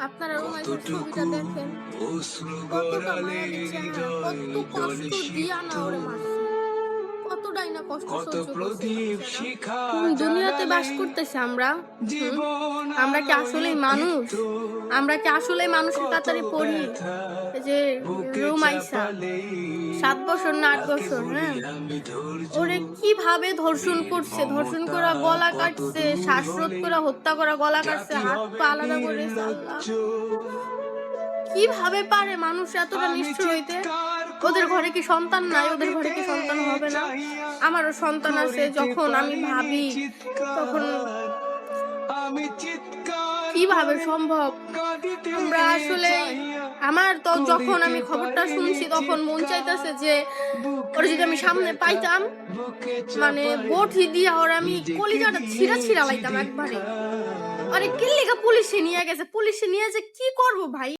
আপনারা রোমান্সের ছবিটা দেখেন, কতটা মায়া দিচ্ছে না, কত কষ্ট দিয়া না ওরে মারছে, কতটাই না কষ্ট সহ্য করছে বাচ্চারা। কোন দুনিয়াতে বাস করতেছে আমরা? আমরা কি আসলেই মানুষ? আমরা কি আসলে মানুষের কাতারে পড়ি? এই যে রুমাইসা 7 বছর না 8 বছর, হ্যাঁ, ওরে কিভাবে ধর্ষণ করছে, ধর্ষণ করা গলা কাটছে, শ্বাসরোধ করে হত্যা করা, গলা কাটছে, হাত পা আলাদা করেছে। আল্লাহ, কিভাবে পারে মানুষ এতটা নিষ্ঠুর হইতে? ওদের ঘরে কি সন্তান নাই? ওদের ঘরে কি সন্তান হবে না? আমারও সন্তান আছে, যখন আমি ভাবি তখন কিভাবে সম্ভব? আমরা আসলে আমার তো যখন আমি খবরটা শুনছি তখন মন চাইতেছে যে ওরা যদি আমি সামনে পাইতাম, মানে বটি দিয়া ওরা আমি কলিজাটা ছিঁড়া ছিঁড়া লাইতাম একবারে। আরে কি লিগা পুলিশে নিয়ে গেছে? পুলিশে নিয়ে যে কি করবো ভাই?